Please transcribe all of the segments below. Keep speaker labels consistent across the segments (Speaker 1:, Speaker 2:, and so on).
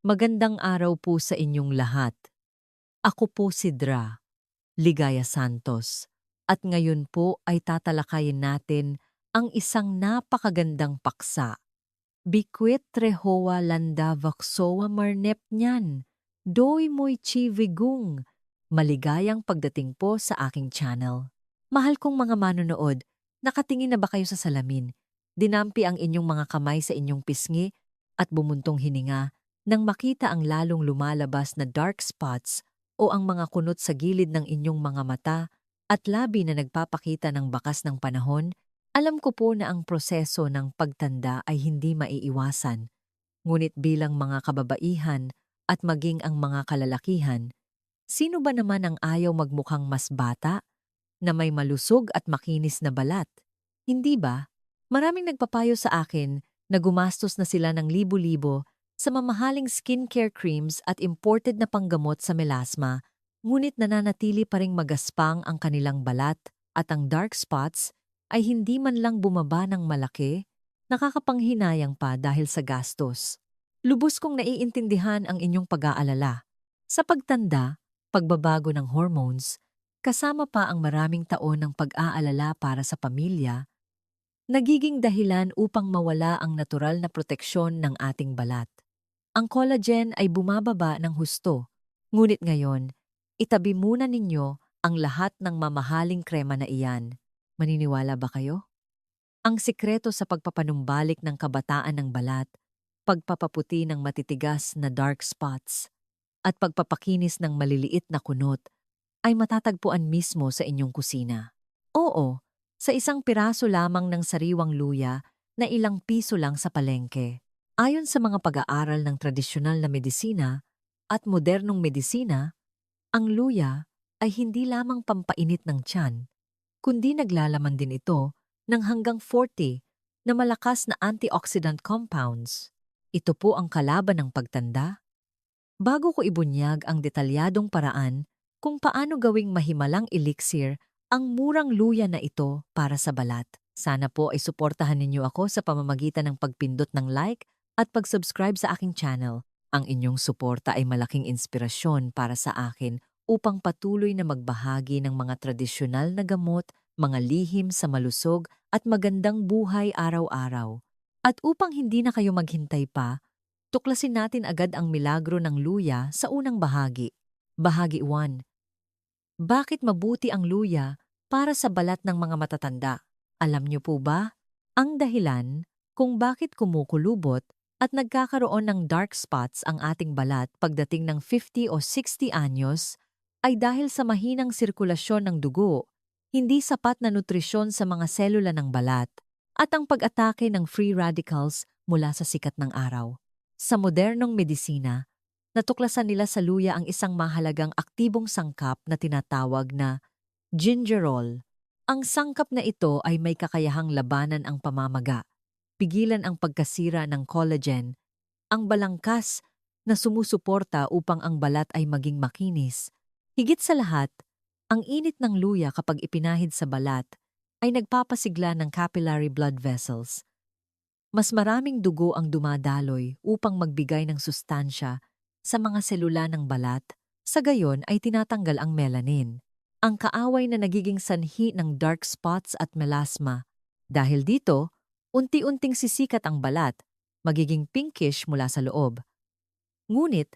Speaker 1: Magandang araw po sa inyong lahat. Ako po si Dra, Ligaya Santos. At ngayon po ay tatalakayin natin ang isang napakagandang paksa. Bikwit Trehoa Landa Vaksoa Marnepnyan, Doy Moy Chivigung. Maligayang pagdating po sa aking channel. Mahal kong mga manonood, nakatingin na ba kayo sa salamin? Dinampi ang inyong mga kamay sa inyong pisngi at bumuntong hininga nang makita ang lalong lumalabas na dark spots o ang mga kunot sa gilid ng inyong mga mata at labi na nagpapakita ng bakas ng panahon. Alam ko po na ang proseso ng pagtanda ay hindi maiiwasan, ngunit bilang mga kababaihan at maging ang mga kalalakihan, sino ba naman ang ayaw magmukhang mas bata, na may malusog at makinis na balat? Hindi ba? Maraming nagpapayo sa akin na gumastos na sila ng libo-libo sa mamahaling skincare creams at imported na panggamot sa melasma, ngunit nananatili pa ring magaspang ang kanilang balat at ang dark spots ay hindi man lang bumaba ng malaki, nakakapanghinayang pa dahil sa gastos. Lubos kong naiintindihan ang inyong pag-aalala. Sa pagtanda, pagbabago ng hormones, kasama pa ang maraming taon ng pag-aalala para sa pamilya, nagiging dahilan upang mawala ang natural na proteksyon ng ating balat. Ang collagen ay bumababa ng husto, ngunit ngayon, itabi muna ninyo ang lahat ng mamahaling krema na iyan. Maniniwala ba kayo? Ang sikreto sa pagpapanumbalik ng kabataan ng balat, pagpapaputi ng matitigas na dark spots, at pagpapakinis ng maliliit na kunot ay matatagpuan mismo sa inyong kusina. Oo, sa isang piraso lamang ng sariwang luya na ilang piso lang sa palengke. Ayon sa mga pag-aaral ng tradisyonal na medisina at modernong medisina, ang luya ay hindi lamang pampainit ng tiyan, kundi naglalaman din ito ng hanggang 40 na malakas na antioxidant compounds. Ito po ang kalaban ng pagtanda. Bago ko ibunyag ang detalyadong paraan kung paano gawing mahimalang elixir ang murang luya na ito para sa balat, sana po ay suportahan ninyo ako sa pamamagitan ng pagpindot ng like at pag-subscribe sa aking channel. Ang inyong suporta ay malaking inspirasyon para sa akin upang patuloy na magbahagi ng mga tradisyonal na gamot, mga lihim sa malusog at magandang buhay araw-araw. At upang hindi na kayo maghintay pa, tuklasin natin agad ang milagro ng luya sa unang bahagi. Bahagi 1. Bakit mabuti ang luya para sa balat ng mga matatanda? Alam niyo po ba? Ang dahilan kung bakit kumukulubot at nagkakaroon ng dark spots ang ating balat pagdating ng 50 o 60 anyos ay dahil sa mahinang sirkulasyon ng dugo, hindi sapat na nutrisyon sa mga selula ng balat, at ang pag-atake ng free radicals mula sa sikat ng araw. Sa modernong medisina, natuklasan nila sa luya ang isang mahalagang aktibong sangkap na tinatawag na gingerol. Ang sangkap na ito ay may kakayahang labanan ang pamamaga, pigilan ang pagkasira ng collagen, ang balangkas na sumusuporta upang ang balat ay maging makinis. Higit sa lahat, ang init ng luya kapag ipinahid sa balat ay nagpapasigla ng capillary blood vessels. Mas maraming dugo ang dumadaloy upang magbigay ng sustansya sa mga selula ng balat, sa gayon ay tinatanggal ang melanin, ang kaaway na nagiging sanhi ng dark spots at melasma. Dahil dito, unti-unting sisikat ang balat, magiging pinkish mula sa loob. Ngunit,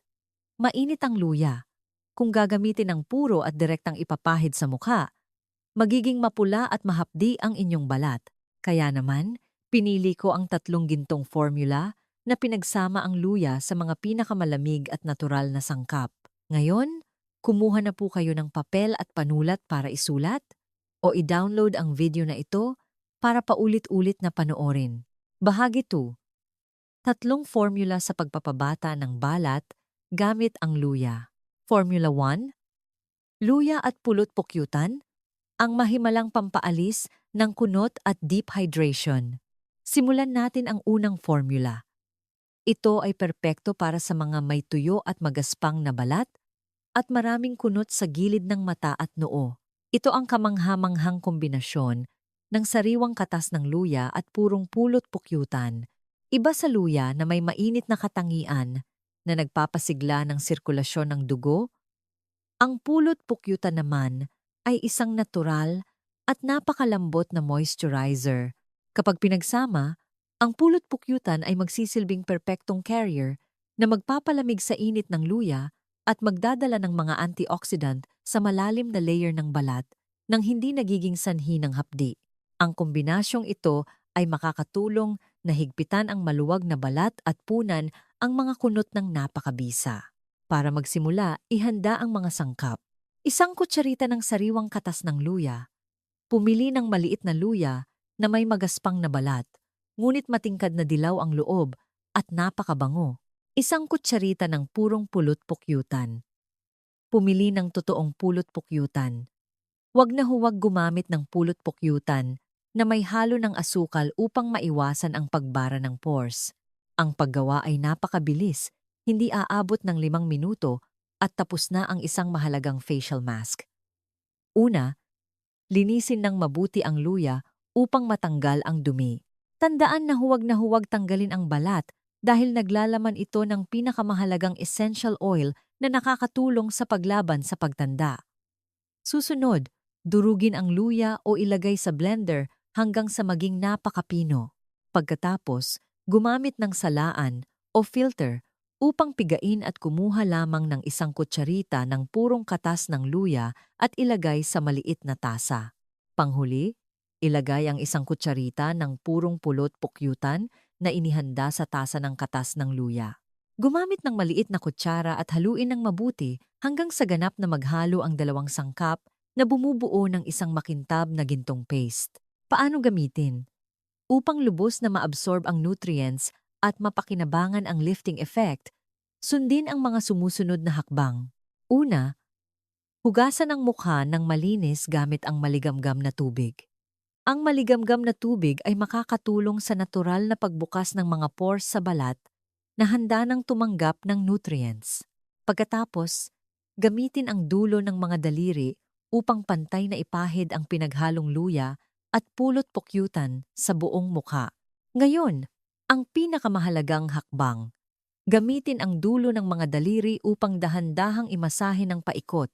Speaker 1: mainit ang luya. Kung gagamitin ng puro at direktang ipapahid sa mukha, magiging mapula at mahapdi ang inyong balat. Kaya naman, pinili ko ang 3 gintong formula na pinagsama ang luya sa mga pinakamalamig at natural na sangkap. Ngayon, kumuha na po kayo ng papel at panulat para isulat o i-download ang video na ito para paulit-ulit na panoorin. Bahagi 2. 3 formula sa pagpapabata ng balat gamit ang luya. Formula 1. Luya at pulot pukyutan, ang mahimalang pampaalis ng kunot at deep hydration. Simulan natin ang unang formula. Ito ay perpekto para sa mga may tuyo at magaspang na balat at maraming kunot sa gilid ng mata at noo. Ito ang kamangha-manghang kombinasyon ng sariwang katas ng luya at purong pulot pukyutan. Iba sa luya na may mainit na katangian na nagpapasigla ng sirkulasyon ng dugo. Ang pulot pukyutan naman ay isang natural at napakalambot na moisturizer. Kapag pinagsama, ang pulot pukyutan ay magsisilbing perpektong carrier na magpapalamig sa init ng luya at magdadala ng mga antioxidant sa malalim na layer ng balat nang hindi nagiging sanhi ng hapdi. Ang kombinasyong ito ay makakatulong na higpitan ang maluwag na balat at punan ang mga kunot ng napakabisa. Para magsimula, ihanda ang mga sangkap. Isang kutsarita ng sariwang katas ng luya. Pumili ng maliit na luya na may magaspang na balat, ngunit matingkad na dilaw ang loob at napakabango. Isang kutsarita ng purong pulot pukyutan. Pumili ng totoong pulot pukyutan. Huwag na huwag gumamit ng pulot pukyutan na may halo ng asukal upang maiwasan ang pagbara ng pores. Ang paggawa ay napakabilis. Hindi aabot ng 5 minuto at tapos na ang isang mahalagang facial mask. Una, linisin ng mabuti ang luya upang matanggal ang dumi. Tandaan na huwag tanggalin ang balat dahil naglalaman ito ng pinakamahalagang essential oil na nakakatulong sa paglaban sa pagtanda. Susunod, durugin ang luya o ilagay sa blender hanggang sa maging napakapino. Pagkatapos, gumamit ng salaan o filter upang pigain at kumuha lamang ng isang kutsarita ng purong katas ng luya at ilagay sa maliit na tasa. Panghuli, ilagay ang isang kutsarita ng purong pulot pukyutan na inihanda sa tasa ng katas ng luya. Gumamit ng maliit na kutsara at haluin ng mabuti hanggang sa ganap na maghalo ang dalawang sangkap na bumubuo ng isang makintab na gintong paste. Paano gamitin? Upang lubos na maabsorb ang nutrients at mapakinabangan ang lifting effect, sundin ang mga sumusunod na hakbang. Una, hugasan ang mukha ng malinis gamit ang maligamgam na tubig. Ang maligamgam na tubig ay makakatulong sa natural na pagbukas ng mga pores sa balat na handa ng tumanggap ng nutrients. Pagkatapos, gamitin ang dulo ng mga daliri upang pantay na ipahid ang pinaghalong luya at pulot pukyutan sa buong mukha. Ngayon, ang pinakamahalagang hakbang. Gamitin ang dulo ng mga daliri upang dahan-dahang imasahe ng paikot.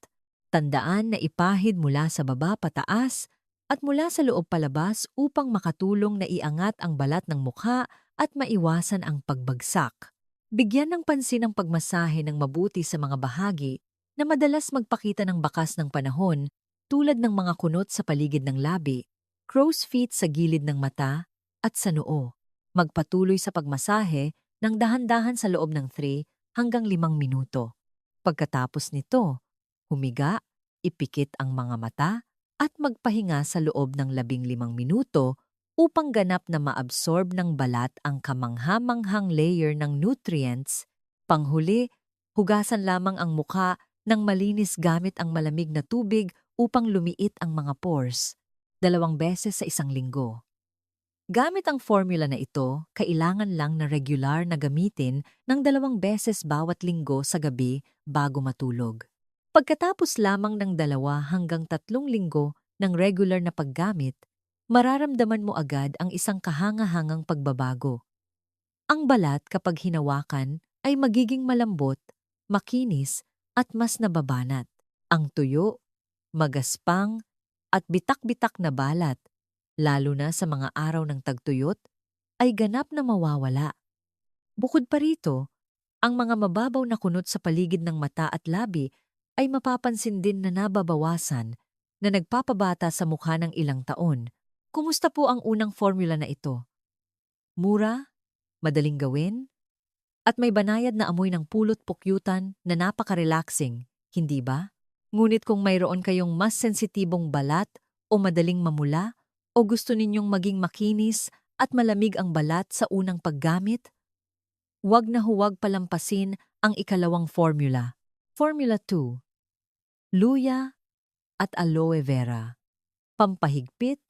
Speaker 1: Tandaan na ipahid mula sa baba pataas at mula sa loob palabas upang makatulong na iangat ang balat ng mukha at maiwasan ang pagbagsak. Bigyan ng pansin ang pagmasahe ng mabuti sa mga bahagi na madalas magpakita ng bakas ng panahon tulad ng mga kunot sa paligid ng labi, crow's feet sa gilid ng mata at sa noo. Magpatuloy sa pagmasahe ng dahan-dahan sa loob ng 3 hanggang 5 minuto. Pagkatapos nito, humiga, ipikit ang mga mata at magpahinga sa loob ng 15 minuto upang ganap na maabsorb ng balat ang kamangha-manghang layer ng nutrients. Panghuli, hugasan lamang ang mukha ng malinis gamit ang malamig na tubig upang lumiit ang mga pores. 2 beses sa isang linggo. Gamit ang formula na ito, kailangan lang na regular na gamitin ng 2 beses bawat linggo sa gabi bago matulog. Pagkatapos lamang ng 2 hanggang 3 linggo ng regular na paggamit, mararamdaman mo agad ang isang kahanga-hangang pagbabago. Ang balat kapag hinawakan ay magiging malambot, makinis at mas nababanat. Ang tuyo, magaspang at bitak-bitak na balat, lalo na sa mga araw ng tagtuyot, ay ganap na mawawala. Bukod pa rito, ang mga mababaw na kunot sa paligid ng mata at labi ay mapapansin din na nababawasan na nagpapabata sa mukha ng ilang taon. Kumusta po ang unang formula na ito? Mura, madaling gawin, at may banayad na amoy ng pulot pukyutan na napaka-relaxing, hindi ba? Ngunit kung mayroon kayong mas sensitibong balat o madaling mamula, o gusto ninyong maging makinis at malamig ang balat sa unang paggamit, huwag na huwag palampasin ang ikalawang formula. Formula 2. Luya at aloe vera. Pampahigpit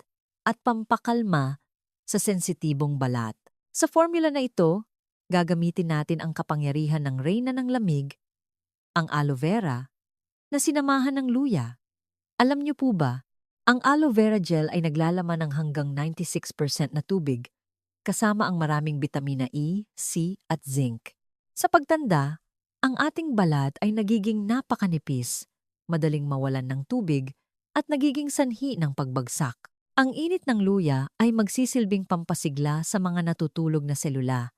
Speaker 1: at pampakalma sa sensitibong balat. Sa formula na ito, gagamitin natin ang kapangyarihan ng reyna ng lamig, ang aloe vera, na sinamahan ng luya. Alam niyo po ba, ang aloe vera gel ay naglalaman ng hanggang 96% na tubig, kasama ang maraming bitamina E, C at zinc. Sa pagtanda, ang ating balat ay nagiging napakanipis, madaling mawalan ng tubig, at nagiging sanhi ng pagbagsak. Ang init ng luya ay magsisilbing pampasigla sa mga natutulog na selula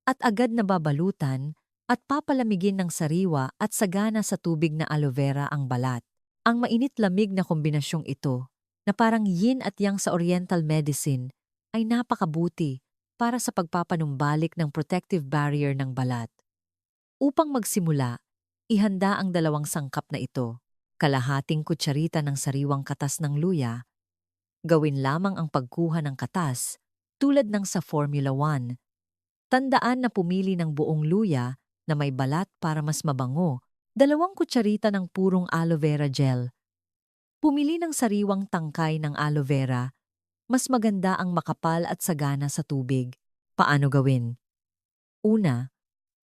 Speaker 1: at agad nababalutan at papalamigin ng sariwa at sagana sa tubig na aloe vera ang balat. Ang mainit-lamig na kombinasyong ito, na parang yin at yang sa oriental medicine, ay napakabuti para sa pagpapanumbalik ng protective barrier ng balat. Upang magsimula, ihanda ang dalawang sangkap na ito. Kalahating kutsarita ng sariwang katas ng luya. Gawin lamang ang pagkuha ng katas tulad ng sa Formula 1. Tandaan na pumili ng buong luya na may balat para mas mabango. 2 kutsarita ng purong aloe vera gel. Pumili ng sariwang tangkay ng aloe vera. Mas maganda ang makapal at sagana sa tubig. Paano gawin? Una,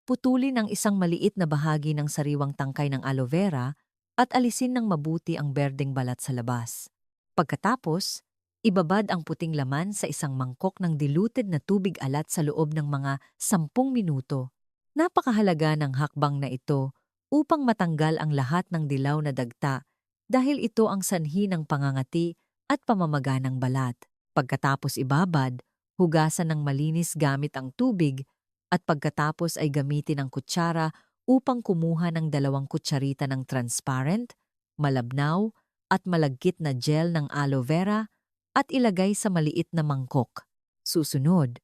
Speaker 1: putulin ang isang maliit na bahagi ng sariwang tangkay ng aloe vera at alisin ng mabuti ang berdeng balat sa labas. Pagkatapos, ibabad ang puting laman sa isang mangkok ng diluted na tubig alat sa loob ng mga 10 minuto. Napakahalaga ng hakbang na ito upang matanggal ang lahat ng dilaw na dagta dahil ito ang sanhi ng pangangati at pamamaga ng balat. Pagkatapos ibabad, hugasan ng malinis gamit ang tubig at pagkatapos ay gamitin ang kutsara upang kumuha ng 2 kutsarita ng transparent, malabnaw at malagkit na gel ng aloe vera at ilagay sa maliit na mangkok. Susunod,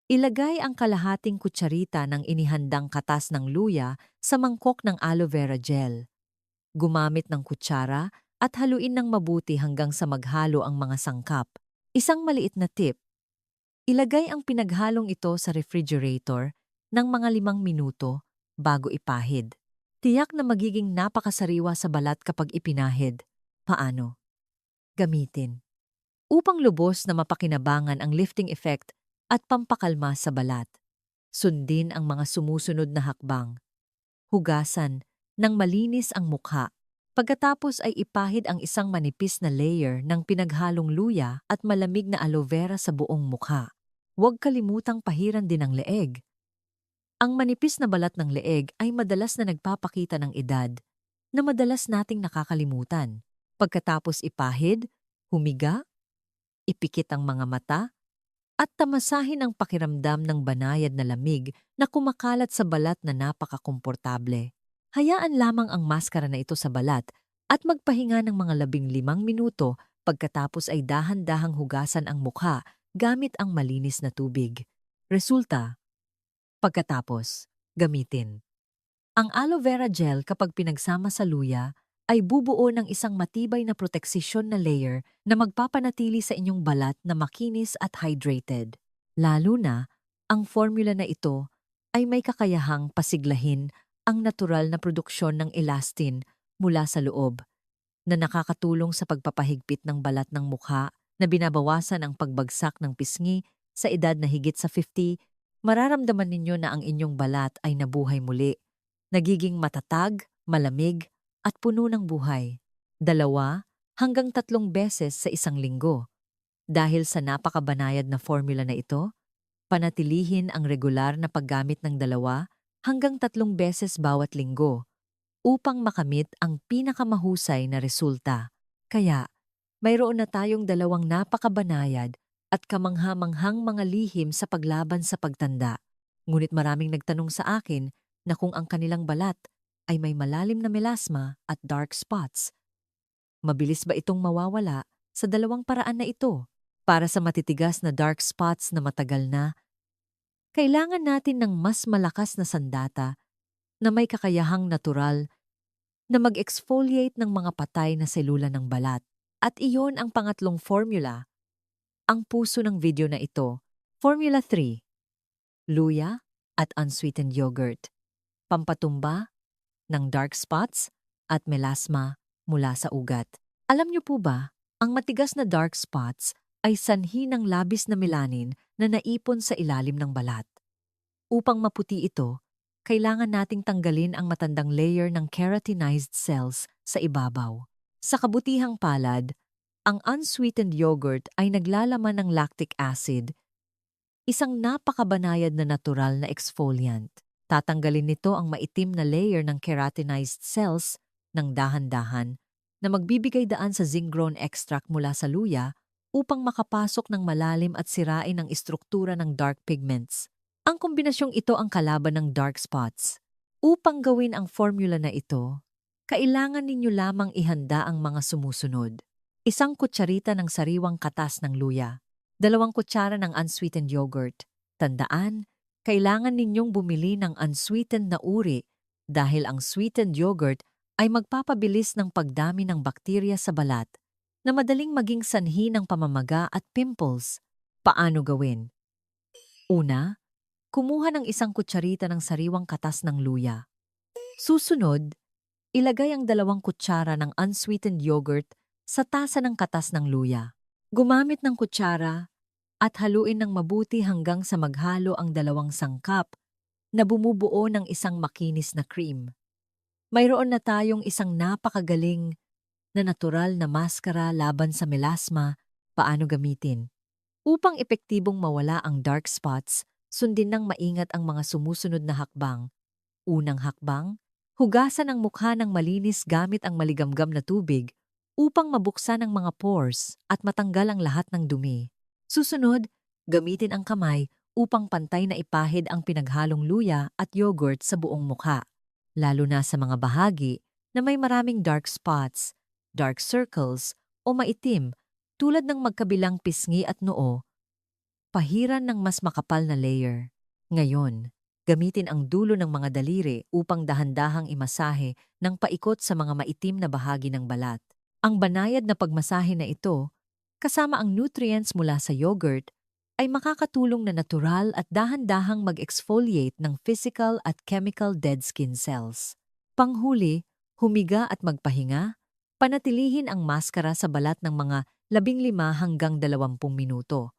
Speaker 1: ilagay ang kalahating kutsarita ng inihandang katas ng luya sa mangkok ng aloe vera gel. Gumamit ng kutsara at haluin ng mabuti hanggang sa maghalo ang mga sangkap. Isang maliit na tip, ilagay ang pinaghalong ito sa refrigerator ng mga 5 minuto bago ipahid. Tiyak na magiging napakasariwa sa balat kapag ipinahid. Paano? Gamitin. Upang lubos na mapakinabangan ang lifting effect at pampakalma sa balat. Sundin ang mga sumusunod na hakbang. Hugasan ng malinis ang mukha. Pagkatapos ay ipahid ang isang manipis na layer ng pinaghalong luya at malamig na aloe vera sa buong mukha. Huwag kalimutang pahiran din ang leeg. Ang manipis na balat ng leeg ay madalas na nagpapakita ng edad na madalas nating nakakalimutan. Pagkatapos ipahid, humiga, ipikit ang mga mata, at tamasahin ang pakiramdam ng banayad na lamig na kumakalat sa balat na napakakomportable. Hayaan lamang ang maskara na ito sa balat at magpahinga ng mga 15 minuto pagkatapos ay dahan-dahang hugasan ang mukha gamit ang malinis na tubig. Resulta, pagkatapos, gamitin. Ang aloe vera gel kapag pinagsama sa luya ay bubuo ng isang matibay na proteksisyon na layer na magpapanatili sa inyong balat na makinis at hydrated. Lalo na, ang formula na ito ay may kakayahang pasiglahin ang natural na produksyon ng elastin mula sa loob na nakakatulong sa pagpapahigpit ng balat ng mukha na binabawasan ang pagbagsak ng pisngi sa edad na higit sa 50. Mararamdaman ninyo na ang inyong balat ay nabuhay muli, nagiging matatag, malamig, at puno ng buhay. 2 hanggang 3 beses sa isang linggo. Dahil sa napakabanayad na formula na ito, panatilihin ang regular na paggamit ng 2 hanggang 3 beses bawat linggo upang makamit ang pinakamahusay na resulta. Kaya, mayroon na tayong 2 napakabanayad at kamangha-manghang mga lihim sa paglaban sa pagtanda. Ngunit maraming nagtanong sa akin na kung ang kanilang balat ay may malalim na melasma at dark spots. Mabilis ba itong mawawala sa 2 paraan na ito? Para sa matitigas na dark spots na matagal na, kailangan natin ng mas malakas na sandata na may kakayahang natural na mag-exfoliate ng mga patay na selula ng balat. At iyon ang pangatlong formula, ang puso ng video na ito. Formula 3. Luya at unsweetened yogurt. Pampatumba ng dark spots at melasma mula sa ugat. Alam niyo po ba, ang matigas na dark spots ay sanhi ng labis na melanin na naipon sa ilalim ng balat. Upang maputi ito, kailangan nating tanggalin ang matandang layer ng keratinized cells sa ibabaw. Sa kabutihang palad, ang unsweetened yogurt ay naglalaman ng lactic acid, isang napakabanayad na natural na exfoliant. Tatanggalin nito ang maitim na layer ng keratinized cells ng dahan-dahan na magbibigay daan sa zinc-grown extract mula sa luya upang makapasok ng malalim at sirain ang istruktura ng dark pigments. Ang kombinasyong ito ang kalaban ng dark spots. Upang gawin ang formula na ito, kailangan ninyo lamang ihanda ang mga sumusunod. 1 kutsarita ng sariwang katas ng luya, 2 kutsara ng unsweetened yogurt. Tandaan, kailangan ninyong bumili ng unsweetened na uri dahil ang sweetened yogurt ay magpapabilis ng pagdami ng bakterya sa balat na madaling maging sanhi ng pamamaga at pimples. Paano gawin? Una, kumuha ng 1 kutsarita ng sariwang katas ng luya. Susunod, ilagay ang 2 kutsara ng unsweetened yogurt sa tasa ng katas ng luya. Gumamit ng kutsara at haluin ng mabuti hanggang sa maghalo ang 2 sangkap na bumubuo ng isang makinis na cream. Mayroon na tayong isang napakagaling na natural na maskara laban sa melasma. Paano gamitin? Upang epektibong mawala ang dark spots, sundin ng maingat ang mga sumusunod na hakbang. Unang hakbang, hugasan ang mukha ng malinis gamit ang maligamgam na tubig upang mabuksan ang mga pores at matanggal ang lahat ng dumi. Susunod, gamitin ang kamay upang pantay na ipahid ang pinaghalong luya at yogurt sa buong mukha, lalo na sa mga bahagi na may maraming dark spots, dark circles o maitim tulad ng magkabilang pisngi at noo. Pahiran ng mas makapal na layer. Ngayon, gamitin ang dulo ng mga daliri upang dahan-dahang imasahe ng paikot sa mga maitim na bahagi ng balat. Ang banayad na pagmasahe na ito, kasama ang nutrients mula sa yogurt, ay makakatulong na natural at dahan-dahang mag-exfoliate ng physical at chemical dead skin cells. Panghuli, humiga at magpahinga, panatilihin ang maskara sa balat ng mga 15 hanggang 20 minuto.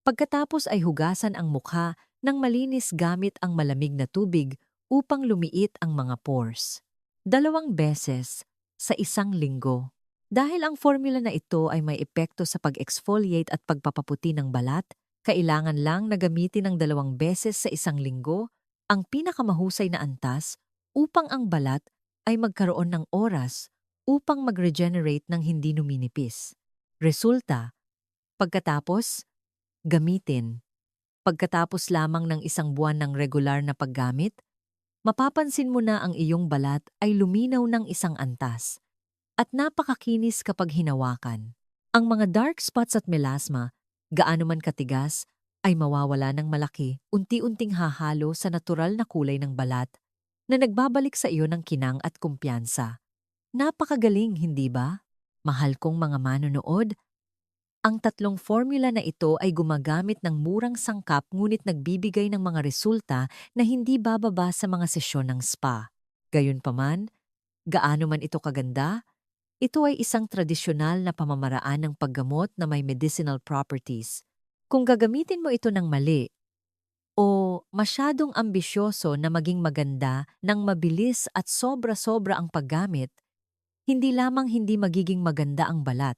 Speaker 1: Pagkatapos ay hugasan ang mukha ng malinis gamit ang malamig na tubig upang lumiit ang mga pores. 2 beses sa 1 linggo. Dahil ang formula na ito ay may epekto sa pag-exfoliate at pagpapaputi ng balat, kailangan lang na gamitin ng 2 beses sa 1 linggo ang pinakamahusay na antas upang ang balat ay magkaroon ng oras upang mag-regenerate ng hindi numinipis. Resulta, pagkatapos, gamitin. Pagkatapos lamang ng 1 buwan ng regular na paggamit, mapapansin mo na ang iyong balat ay luminaw ng isang antas at napakakinis kapag hinawakan. Ang mga dark spots at melasma, gaano man katigas, ay mawawala ng malaki, unti-unting hahalo sa natural na kulay ng balat na nagbabalik sa iyo ng kinang at kumpiyansa. Napakagaling, hindi ba? Mahal kong mga manonood, ang 3 formula na ito ay gumagamit ng murang sangkap ngunit nagbibigay ng mga resulta na hindi bababa sa mga sesyon ng spa. Gayunpaman, gaano man ito kaganda, ito ay isang tradisyonal na pamamaraan ng paggamot na may medicinal properties. Kung gagamitin mo ito ng mali o masyadong ambisyoso na maging maganda ng mabilis at sobra-sobra ang paggamit, hindi lamang hindi magiging maganda ang balat,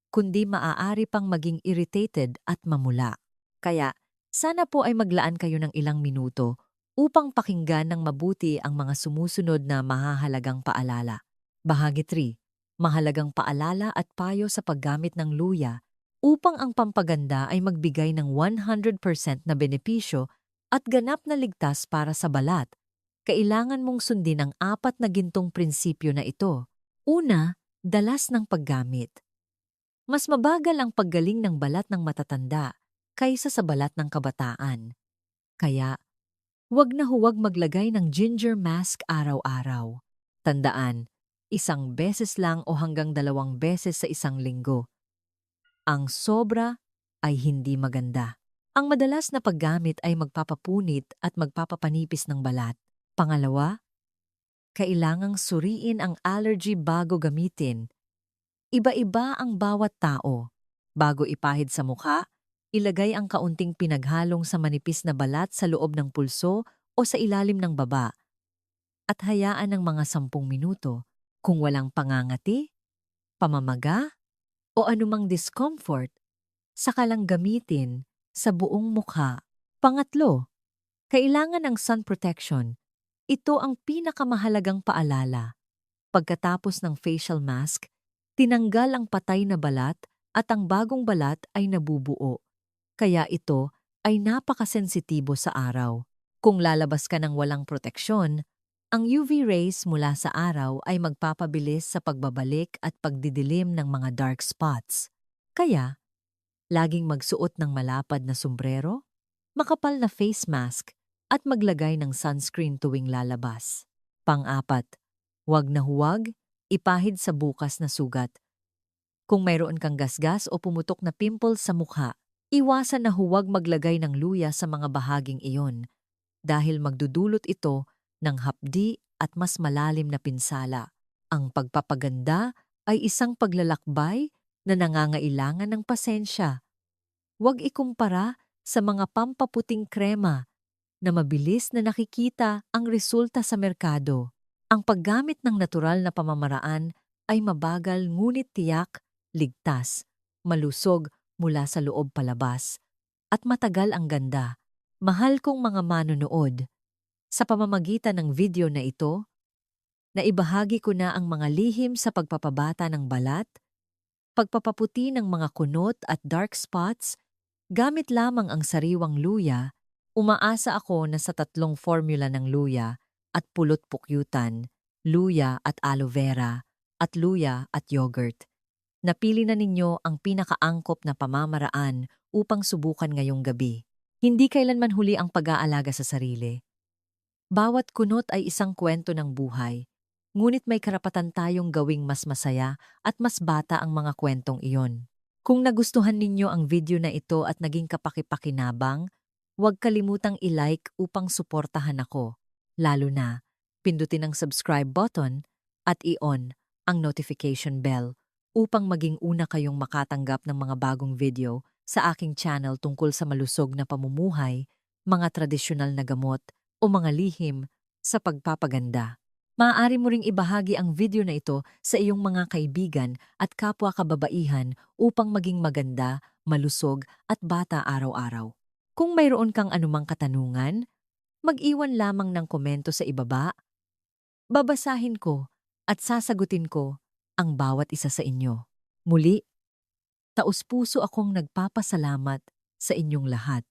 Speaker 1: kundi maaari pang maging irritated at mamula. Kaya, sana po ay maglaan kayo ng ilang minuto upang pakinggan ng mabuti ang mga sumusunod na mahahalagang paalala. Bahagi 3. Mahalagang paalala at payo sa paggamit ng luya upang ang pampaganda ay magbigay ng 100% na benepisyo at ganap na ligtas para sa balat. Kailangan mong sundin ang 4 na gintong prinsipyo na ito. Una, dalas ng paggamit. Mas mabagal ang paggaling ng balat ng matatanda kaysa sa balat ng kabataan. Kaya, huwag na huwag maglagay ng ginger mask araw-araw. Tandaan, 1 beses lang o hanggang 2 beses sa 1 linggo. Ang sobra ay hindi maganda. Ang madalas na paggamit ay magpapapunit at magpapapanipis ng balat. Pangalawa, kailangang suriin ang allergy bago gamitin. Iba-iba ang bawat tao. Bago ipahid sa mukha, ilagay ang kaunting pinaghalong sa manipis na balat sa loob ng pulso o sa ilalim ng baba. At hayaan ng mga 10 minuto. Kung walang pangangati, pamamaga, o anumang discomfort, saka lang gamitin sa buong mukha. Pangatlo, kailangan ng sun protection. Ito ang pinakamahalagang paalala. Pagkatapos ng facial mask, tinanggal ang patay na balat at ang bagong balat ay nabubuo. Kaya ito ay napakasensitibo sa araw. Kung lalabas ka ng walang proteksyon, ang UV rays mula sa araw ay magpapabilis sa pagbabalik at pagdidilim ng mga dark spots. Kaya, laging magsuot ng malapad na sombrero, makapal na face mask, at maglagay ng sunscreen tuwing lalabas. Pang-apat, huwag na huwag, ipahid sa bukas na sugat. Kung mayroon kang gasgas o pumutok na pimple sa mukha, iwasan na huwag maglagay ng luya sa mga bahaging iyon dahil magdudulot ito ng hapdi at mas malalim na pinsala. Ang pagpapaganda ay isang paglalakbay na nangangailangan ng pasensya. Huwag ikumpara sa mga pampaputing krema na mabilis na nakikita ang resulta sa merkado. Ang paggamit ng natural na pamamaraan ay mabagal ngunit tiyak, ligtas, malusog mula sa loob palabas, at matagal ang ganda. Mahal kong mga manonood, sa pamamagitan ng video na ito, naibahagi ko na ang mga lihim sa pagpapabata ng balat, pagpapaputi ng mga kunot at dark spots, gamit lamang ang sariwang luya. Umaasa ako na sa tatlong formula ng luya at pulot-pukyutan, luya at aloe vera, at luya at yogurt. Napili na ninyo ang pinakaangkop na pamamaraan upang subukan ngayong gabi. Hindi kailanman huli ang pag-aalaga sa sarili. Bawat kunot ay isang kwento ng buhay, ngunit may karapatan tayong gawing mas masaya at mas bata ang mga kwentong iyon. Kung nagustuhan ninyo ang video na ito at naging kapakipakinabang, huwag kalimutang i-like upang suportahan ako. Lalo na, pindutin ang subscribe button at i-on ang notification bell upang maging una kayong makatanggap ng mga bagong video sa aking channel tungkol sa malusog na pamumuhay, mga tradisyonal na gamot o mga lihim sa pagpapaganda. Maaari mo ring ibahagi ang video na ito sa iyong mga kaibigan at kapwa kababaihan upang maging maganda, malusog at bata araw-araw. Kung mayroon kang anumang katanungan, mag-iwan lamang ng komento sa ibaba. Babasahin ko at sasagutin ko ang bawat isa sa inyo. Muli, taos-puso akong nagpapasalamat sa inyong lahat.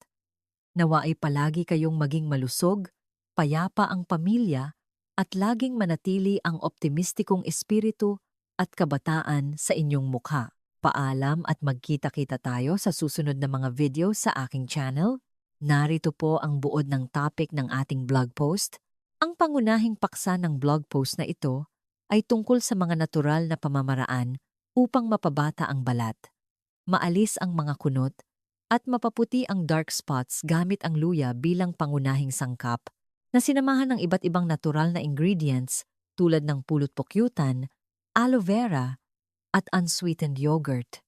Speaker 1: Nawa ay palagi kayong maging malusog, payapa ang pamilya, at laging manatili ang optimistikong espiritu at kabataan sa inyong mukha. Paalam at magkita-kita tayo sa susunod na mga video sa aking channel. Narito po ang buod ng topic ng ating blog post. Ang pangunahing paksa ng blog post na ito ay tungkol sa mga natural na pamamaraan upang mapabata ang balat, maalis ang mga kunot, at mapaputi ang dark spots gamit ang luya bilang pangunahing sangkap na sinamahan ng iba't ibang natural na ingredients tulad ng pulot-pukyutan, aloe vera, at unsweetened yogurt.